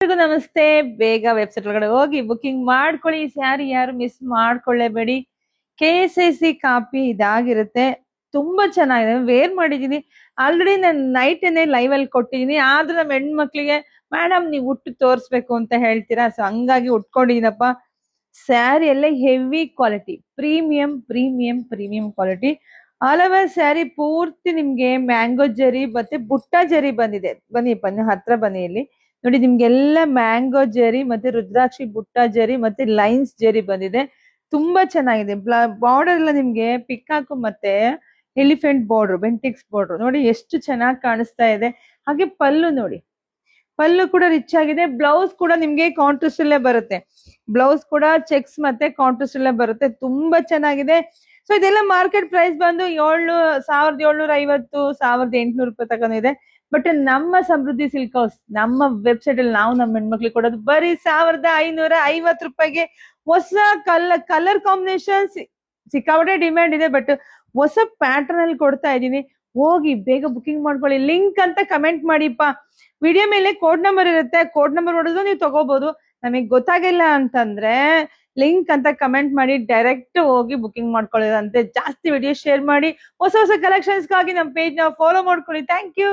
ಎಲ್ರಿಗೂ ನಮಸ್ತೆ. ಬೇಗ ವೆಬ್ಸೈಟ್ ಒಳಗಡೆ ಹೋಗಿ ಬುಕಿಂಗ್ ಮಾಡ್ಕೊಳ್ಳಿ. ಸ್ಯಾರಿ ಯಾರು ಮಿಸ್ ಮಾಡ್ಕೊಳ್ಳೇಬೇಡಿ. KSIC ಕಾಪಿ ಇದಾಗಿರುತ್ತೆ. ತುಂಬಾ ಚೆನ್ನಾಗಿದೆ. ವೇರ್ ಮಾಡಿದೀನಿ ಆಲ್ರೆಡಿ. ನಾನು ನೈಟ್ ಲೈವ್ ಅಲ್ಲಿ ಕೊಟ್ಟಿದೀನಿ. ಆದ್ರೂ ನಮ್ಮ ಹೆಣ್ಮಕ್ಳಿಗೆ ಮೇಡಮ್ ನೀವು ಉಟ್ಟು ತೋರಿಸ್ಬೇಕು ಅಂತ ಹೇಳ್ತೀರಾ. ಸೊ ಹಂಗಾಗಿ ಉಟ್ಕೊಂಡಿದೀನಪ್ಪ. ಸ್ಯಾರಿ ಎಲ್ಲ heavy quality, premium premium premium quality. All over sari ಪೂರ್ತಿ ನಿಮ್ಗೆ ಮ್ಯಾಂಗೋ ಜರಿ ಮತ್ತೆ ಬುಟ್ಟ ಜರಿ ಬಂದಿದೆ. ಬನ್ನಿ ಹತ್ರ ಬನ್ನಿ. ಇಲ್ಲಿ ನೋಡಿ, ನಿಮ್ಗೆಲ್ಲ ಮ್ಯಾಂಗೋ ಜರಿ ಮತ್ತೆ ರುದ್ರಾಕ್ಷಿ ಬುಟ್ಟ ಜರಿ ಮತ್ತೆ ಲೈನ್ಸ್ ಜರಿ ಬಂದಿದೆ. ತುಂಬಾ ಚೆನ್ನಾಗಿದೆ. ಬಾರ್ಡರ್ ಎಲ್ಲ ನಿಮ್ಗೆ ಪಿಕಾಕು ಮತ್ತೆ ಎಲಿಫೆಂಟ್ ಬಾರ್ಡರ್, ಬೆಂಟಿಕ್ಸ್ ಬಾರ್ಡರ್ ನೋಡಿ ಎಷ್ಟು ಚೆನ್ನಾಗಿ ಕಾಣಿಸ್ತಾ ಇದೆ. ಹಾಗೆ ಪಲ್ಲು ನೋಡಿ, ಪಲ್ಲು ಕೂಡ ರಿಚ್ ಆಗಿದೆ. ಬ್ಲೌಸ್ ಕೂಡ ನಿಮ್ಗೆ ಕಾಂಟ್ರಾಸ್ಟ್ ಅಲ್ಲೇ ಬರುತ್ತೆ. ಬ್ಲೌಸ್ ಕೂಡ ಚೆಕ್ಸ್ ಮತ್ತೆ ಕಾಂಟ್ರಾಸ್ಟ್ ಅಲ್ಲೇ ಬರುತ್ತೆ. ತುಂಬಾ ಚೆನ್ನಾಗಿದೆ. ಸೊ ಇದೆಲ್ಲ ಮಾರ್ಕೆಟ್ ಪ್ರೈಸ್ ಬಂದು 1750 1800 ರೂಪಾಯಿ ತಗೊಂಡಿದೆ. ಬಟ್ ನಮ್ಮ ಸಮೃದ್ಧಿ ಸಿಲ್ಕ್ ಹೌಸ್ ನಮ್ಮ ವೆಬ್ಸೈಟ್ ಅಲ್ಲಿ ನಾವು ನಮ್ಮ ಹೆಣ್ಮಕ್ಳಿಗೆ ಕೊಡೋದು ಬರೀ 1550 ರೂಪಾಯಿಗೆ. ಹೊಸ ಕಲರ್ ಕಾಂಬಿನೇಷನ್ ಸಿಕ್ಕಾಪಟ್ಟೆ ಡಿಮ್ಯಾಂಡ್ ಇದೆ. ಬಟ್ ಹೊಸ ಪ್ಯಾಟರ್ನ್ ಅಲ್ಲಿ ಕೊಡ್ತಾ ಇದೀನಿ. ಹೋಗಿ ಬೇಗ ಬುಕಿಂಗ್ ಮಾಡ್ಕೊಳ್ಳಿ. ಲಿಂಕ್ ಅಂತ ಕಮೆಂಟ್ ಮಾಡಿಪ್ಪ. ವಿಡಿಯೋ ಮೇಲೆ ಕೋಡ್ ನಂಬರ್ ಇರುತ್ತೆ. ಕೋಡ್ ನಂಬರ್ ನೋಡಿದ್ರು ನೀವು ತಗೋಬಹುದು. ನಮಗೆ ಗೊತ್ತಾಗಿಲ್ಲ ಅಂತಂದ್ರೆ ಲಿಂಕ್ ಅಂತ ಕಮೆಂಟ್ ಮಾಡಿ ಡೈರೆಕ್ಟ್ ಹೋಗಿ ಬುಕಿಂಗ್ ಮಾಡ್ಕೊಳ್ಳೋದಂತೆ. ಜಾಸ್ತಿ ವಿಡಿಯೋ ಶೇರ್ ಮಾಡಿ. ಹೊಸ ಕಲೆಕ್ಷನ್ಸ್ಗಾಗಿ ನಮ್ಮ ಪೇಜ್ ನ ಫಾಲೋ ಮಾಡ್ಕೊಳ್ಳಿ. Thank you.